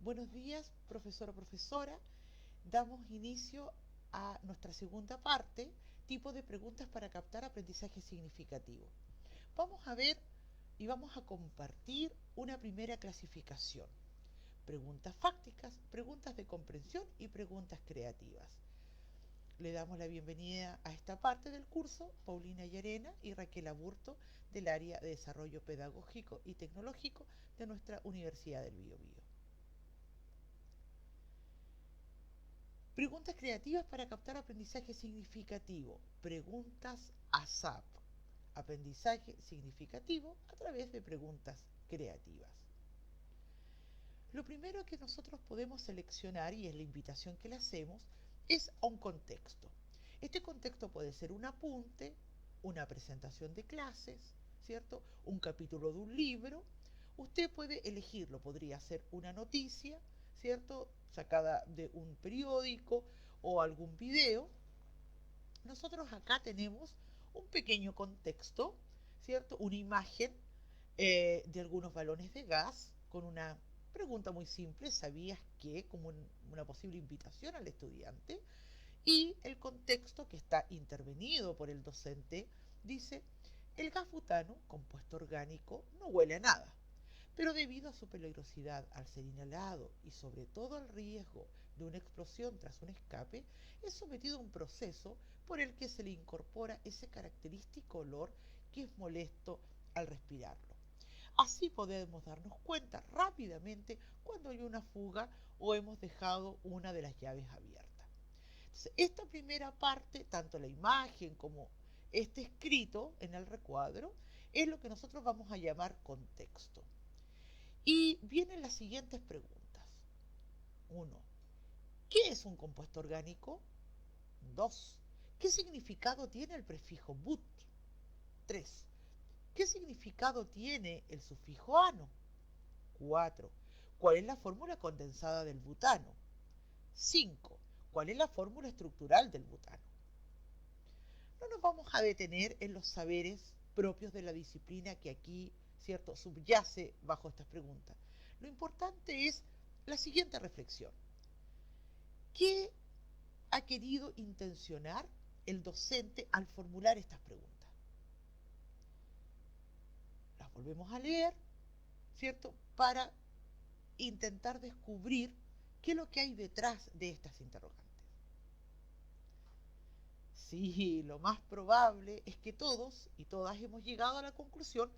Buenos días, profesor o profesora. Damos inicio a nuestra segunda parte, tipo de preguntas para captar aprendizaje significativo. Vamos a ver y vamos a compartir una primera clasificación. Preguntas fácticas, preguntas de comprensión y preguntas creativas. Le damos la bienvenida a esta parte del curso Paulina Llarena y Raquel Aburto del área de desarrollo pedagógico y tecnológico de nuestra Universidad del Biobío. Preguntas creativas para captar aprendizaje significativo. Preguntas ASAP. Aprendizaje significativo a través de preguntas creativas. Lo primero que nosotros podemos seleccionar, y es la invitación que le hacemos, es a un contexto. Este contexto puede ser un apunte, una presentación de clases, ¿cierto? Un capítulo de un libro. Usted puede elegirlo, podría ser una noticia, ¿cierto? Sacada de un periódico o algún video. Nosotros acá tenemos un pequeño contexto, ¿cierto? Una imagen de algunos balones de gas con una pregunta muy simple, ¿sabías que? Como una posible invitación al estudiante. Y el contexto que está intervenido por el docente dice, el gas butano, compuesto orgánico, no huele a nada, pero debido a su peligrosidad al ser inhalado y sobre todo al riesgo de una explosión tras un escape, es sometido a un proceso por el que se le incorpora ese característico olor que es molesto al respirarlo. Así podemos darnos cuenta rápidamente cuando hay una fuga o hemos dejado una de las llaves abierta. Entonces, esta primera parte, tanto la imagen como este escrito en el recuadro, es lo que nosotros vamos a llamar contexto. Y vienen las siguientes preguntas. 1. ¿Qué es un compuesto orgánico? 2. ¿Qué significado tiene el prefijo but? 3. ¿Qué significado tiene el sufijo ano? 4. ¿Cuál es la fórmula condensada del butano? 5. ¿Cuál es la fórmula estructural del butano? No nos vamos a detener en los saberes propios de la disciplina que aquí, ¿cierto?, subyace bajo estas preguntas. Lo importante es la siguiente reflexión. ¿Qué ha querido intencionar el docente al formular estas preguntas? Las volvemos a leer, ¿cierto?, para intentar descubrir qué es lo que hay detrás de estas interrogantes. Sí, lo más probable es que todos y todas hemos llegado a la conclusión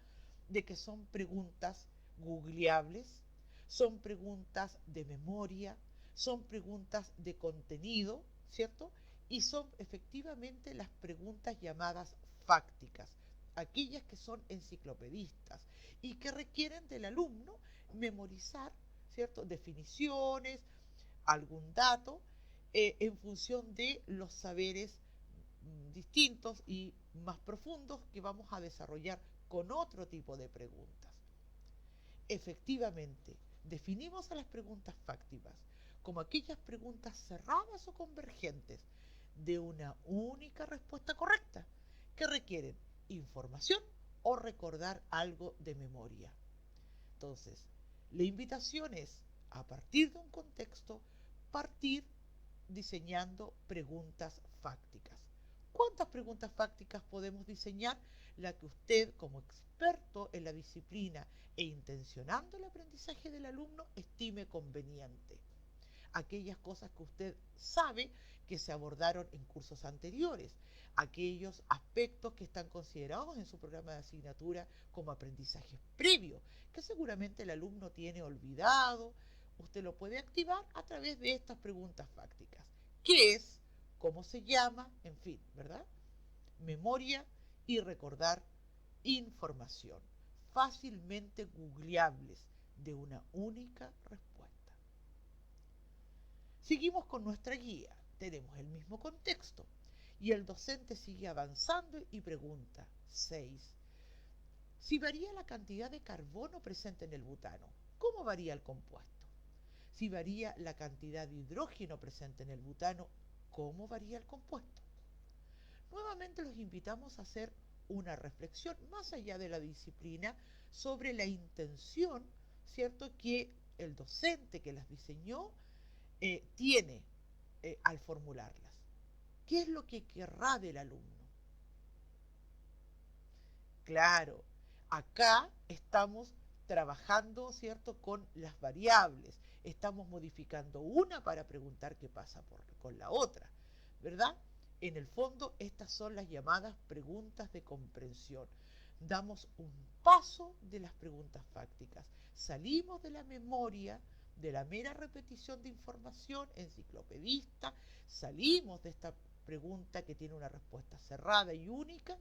de que son preguntas googleables, son preguntas de memoria, son preguntas de contenido, ¿cierto? Y son efectivamente las preguntas llamadas fácticas, aquellas que son enciclopedistas y que requieren del alumno memorizar, ¿cierto? Definiciones, algún dato, en función de los saberes distintos y más profundos que vamos a desarrollar con otro tipo de preguntas. Efectivamente, definimos a las preguntas fácticas como aquellas preguntas cerradas o convergentes de una única respuesta correcta que requieren información o recordar algo de memoria. Entonces, la invitación es, a partir de un contexto, partir diseñando preguntas fácticas. ¿Cuántas preguntas fácticas podemos diseñar? La que usted, como experto en la disciplina e intencionando el aprendizaje del alumno, estime conveniente. Aquellas cosas que usted sabe que se abordaron en cursos anteriores, aquellos aspectos que están considerados en su programa de asignatura como aprendizajes previos, que seguramente el alumno tiene olvidado. Usted lo puede activar a través de estas preguntas fácticas. ¿Qué es? ¿Cómo se llama? En fin, ¿verdad? Memoria y recordar información fácilmente googleables de una única respuesta. Seguimos con nuestra guía, tenemos el mismo contexto y el docente sigue avanzando y pregunta 6. Si varía la cantidad de carbono presente en el butano, ¿cómo varía el compuesto? Si varía la cantidad de hidrógeno presente en el butano, ¿cómo varía el compuesto? Nuevamente los invitamos a hacer una reflexión más allá de la disciplina sobre la intención, ¿cierto?, que el docente que las diseñó tiene al formularlas. ¿Qué es lo que querrá del alumno? Claro, acá estamos trabajando, ¿cierto?, con las variables. Estamos modificando una para preguntar qué pasa con la otra, ¿verdad? En el fondo, estas son las llamadas preguntas de comprensión. Damos un paso de las preguntas fácticas. Salimos de la memoria, de la mera repetición de información enciclopedista, salimos de esta pregunta que tiene una respuesta cerrada y única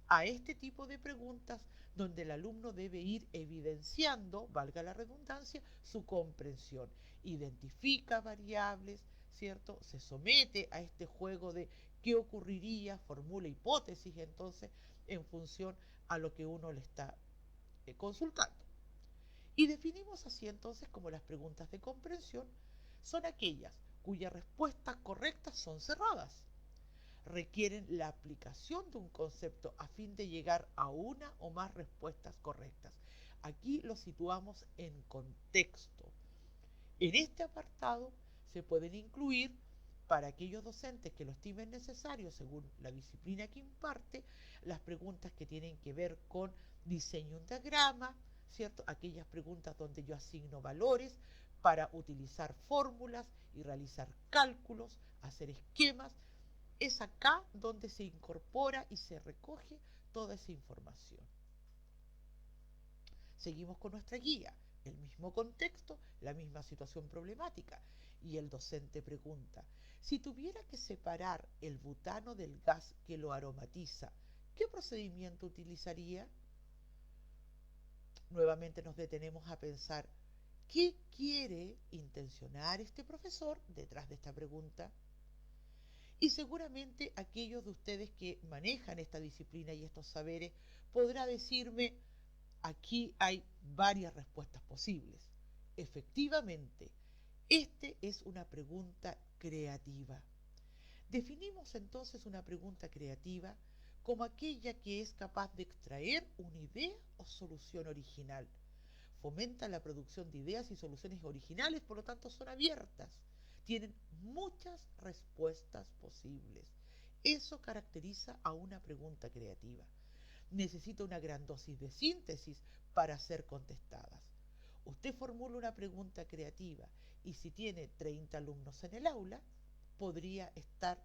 a este tipo de preguntas donde el alumno debe ir evidenciando, valga la redundancia, su comprensión. Identifica variables, ¿cierto? Se somete a este juego de qué ocurriría, formula hipótesis entonces en función a lo que uno le está consultando. Y definimos así entonces como las preguntas de comprensión son aquellas cuyas respuestas correctas son cerradas, requieren la aplicación de un concepto a fin de llegar a una o más respuestas correctas. Aquí lo situamos en contexto. En este apartado se pueden incluir, para aquellos docentes que lo estimen necesario según la disciplina que imparte, las preguntas que tienen que ver con diseño de un diagrama, ¿cierto? Aquellas preguntas donde yo asigno valores para utilizar fórmulas y realizar cálculos, hacer esquemas. Es acá donde se incorpora y se recoge toda esa información. Seguimos con nuestra guía, el mismo contexto, la misma situación problemática. Y el docente pregunta, si tuviera que separar el butano del gas que lo aromatiza, ¿qué procedimiento utilizaría? Nuevamente nos detenemos a pensar, ¿qué quiere intencionar este profesor detrás de esta pregunta? Y seguramente aquellos de ustedes que manejan esta disciplina y estos saberes podrá decirme, aquí hay varias respuestas posibles. Efectivamente, esta es una pregunta creativa. Definimos entonces una pregunta creativa como aquella que es capaz de extraer una idea o solución original. Fomenta la producción de ideas y soluciones originales, por lo tanto son abiertas. Tienen muchas respuestas posibles. Eso caracteriza a una pregunta creativa. Necesita una gran dosis de síntesis para ser contestadas. Usted formula una pregunta creativa y si tiene 30 alumnos en el aula, podría estar,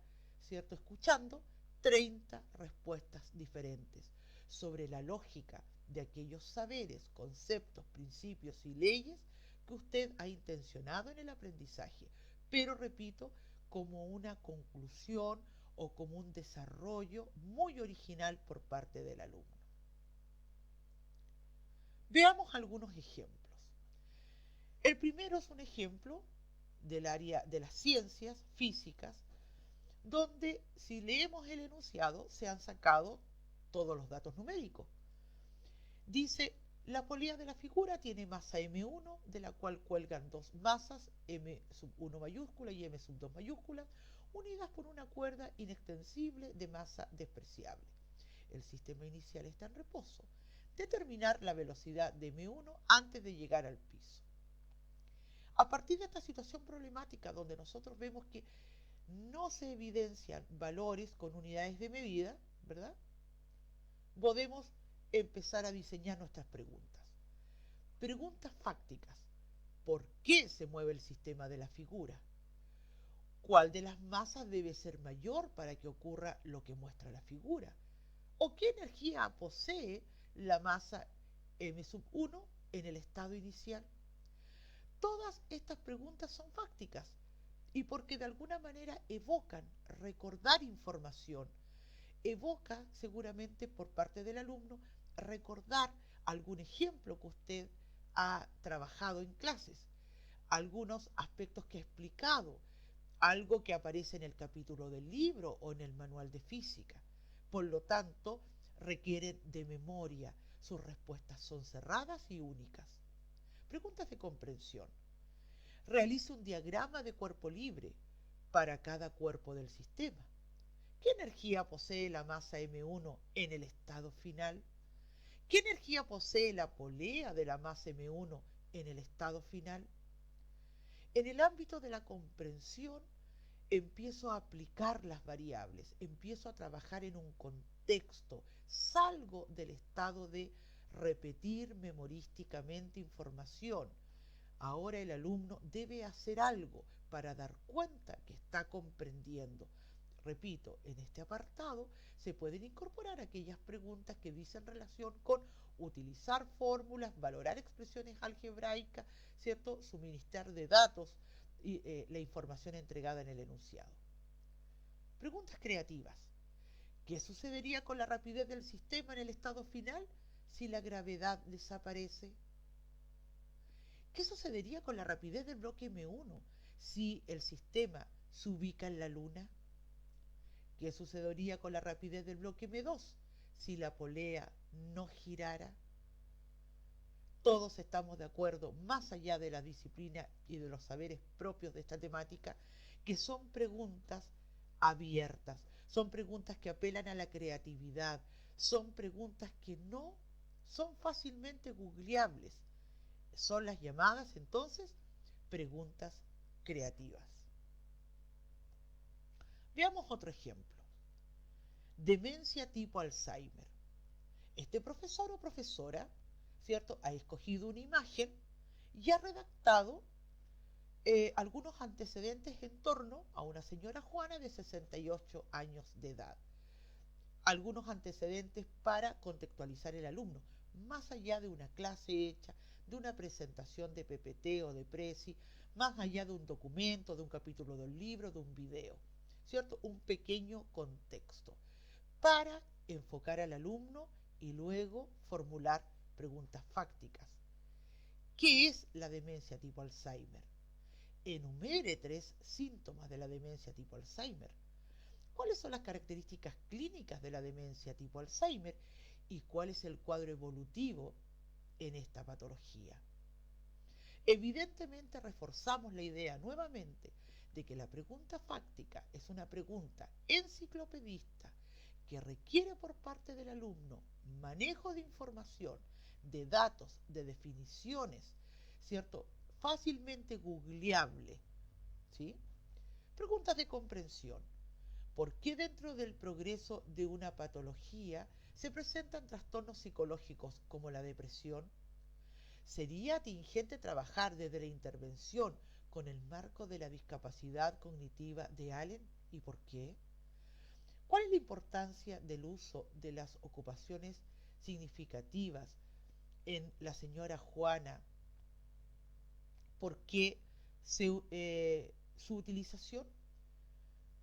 ¿cierto?, escuchando 30 respuestas diferentes sobre la lógica de aquellos saberes, conceptos, principios y leyes que usted ha intencionado en el aprendizaje, pero repito, como una conclusión o como un desarrollo muy original por parte del alumno. Veamos algunos ejemplos. El primero es un ejemplo del área de las ciencias físicas, donde si leemos el enunciado se han sacado todos los datos numéricos. Dice, la polea de la figura tiene masa M1, de la cual cuelgan dos masas, M1 mayúscula y M2 mayúscula, unidas por una cuerda inextensible de masa despreciable. El sistema inicial está en reposo. Determinar la velocidad de M1 antes de llegar al piso. A partir de esta situación problemática donde nosotros vemos que no se evidencian valores con unidades de medida, ¿verdad? Podemos empezar a diseñar nuestras preguntas. Preguntas fácticas. ¿Por qué se mueve el sistema de la figura? ¿Cuál de las masas debe ser mayor para que ocurra lo que muestra la figura? ¿O qué energía posee la masa M1 en el estado inicial? Todas estas preguntas son fácticas y porque de alguna manera evocan recordar información, evoca seguramente por parte del alumno recordar algún ejemplo que usted ha trabajado en clases, algunos aspectos que ha explicado, algo que aparece en el capítulo del libro o en el manual de física. Por lo tanto, requieren de memoria, sus respuestas son cerradas y únicas. Preguntas de comprensión. Realiza un diagrama de cuerpo libre para cada cuerpo del sistema. ¿Qué energía posee la masa M1 en el estado final? ¿Qué energía posee la polea de la masa M1 en el estado final. En el ámbito de la comprensión, empiezo a aplicar las variables, empiezo a trabajar en un contexto, salgo del estado de repetir memorísticamente información. Ahora el alumno debe hacer algo para dar cuenta que está comprendiendo. Repito, en este apartado se pueden incorporar aquellas preguntas que dicen relación con utilizar fórmulas, valorar expresiones algebraicas, ¿cierto? Suministrar de datos y la información entregada en el enunciado. Preguntas creativas. ¿Qué sucedería con la rapidez del sistema en el estado final si la gravedad desaparece? ¿Qué sucedería con la rapidez del bloque M1 si el sistema se ubica en la Luna? ¿Qué sucedería con la rapidez del bloque M2 si la polea no girara? Todos estamos de acuerdo, más allá de la disciplina y de los saberes propios de esta temática, que son preguntas abiertas, son preguntas que apelan a la creatividad, son preguntas que no son fácilmente googleables. Son las llamadas entonces preguntas creativas. Veamos otro ejemplo. Demencia tipo Alzheimer. Este profesor o profesora, ¿cierto?, ha escogido una imagen y ha redactado algunos antecedentes en torno a una señora Juana de 68 años de edad. Algunos antecedentes para contextualizar el alumno, más allá de una clase hecha, de una presentación de PPT o de Prezi, más allá de un documento, de un capítulo de un libro, de un video, ¿cierto? Un pequeño contexto para enfocar al alumno y luego formular preguntas fácticas. ¿Qué es la demencia tipo Alzheimer? Enumere 3 síntomas de la demencia tipo Alzheimer. ¿Cuáles son las características clínicas de la demencia tipo Alzheimer y cuál es el cuadro evolutivo en esta patología? Evidentemente reforzamos la idea nuevamente de que la pregunta fáctica es una pregunta enciclopedista que requiere por parte del alumno manejo de información, de datos, de definiciones, ¿cierto? Fácilmente googleable, ¿sí? Preguntas de comprensión. ¿Por qué dentro del progreso de una patología se presentan trastornos psicológicos como la depresión? ¿Sería atingente trabajar desde la intervención con el marco de la discapacidad cognitiva de Allen? ¿Y por qué? ¿Cuál es la importancia del uso de las ocupaciones significativas en la señora Juana? ¿Por qué su utilización?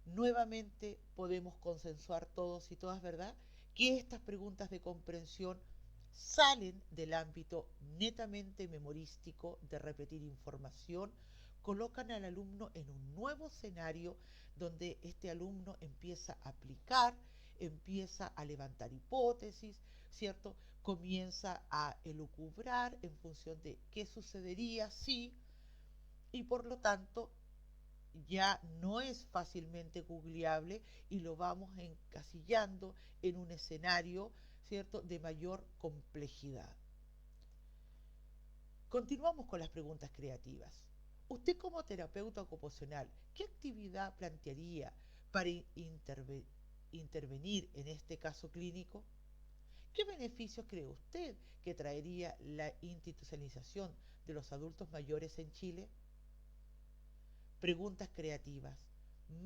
Nuevamente podemos consensuar todos y todas, ¿verdad?, que estas preguntas de comprensión salen del ámbito netamente memorístico de repetir información, colocan al alumno en un nuevo escenario donde este alumno empieza a aplicar, empieza a levantar hipótesis, ¿cierto? Comienza a elucubrar en función de qué sucedería si, y por lo tanto ya no es fácilmente googleable y lo vamos encasillando en un escenario, ¿cierto?, de mayor complejidad. Continuamos con las preguntas creativas. Usted como terapeuta ocupacional, ¿qué actividad plantearía para intervenir en este caso clínico? ¿Qué beneficios cree usted que traería la institucionalización de los adultos mayores en Chile? Preguntas creativas,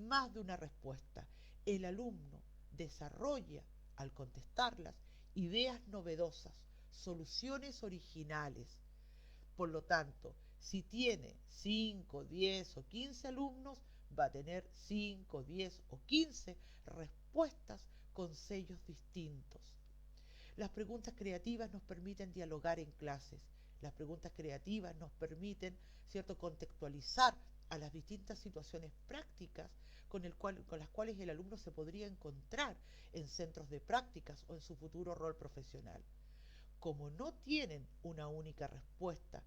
más de una respuesta. El alumno desarrolla, al contestarlas, ideas novedosas, soluciones originales. Por lo tanto, si tiene 5, 10 o 15 alumnos, va a tener 5, 10 o 15 respuestas con sellos distintos. Las preguntas creativas nos permiten dialogar en clases. Las preguntas creativas nos permiten, ¿cierto?, contextualizar a las distintas situaciones prácticas con las cuales el alumno se podría encontrar en centros de prácticas o en su futuro rol profesional. Como no tienen una única respuesta,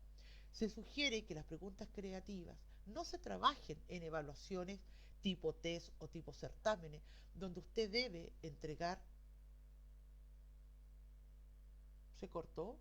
se sugiere que las preguntas creativas no se trabajen en evaluaciones tipo test o tipo certámenes, donde usted debe entregar. ¿Se cortó?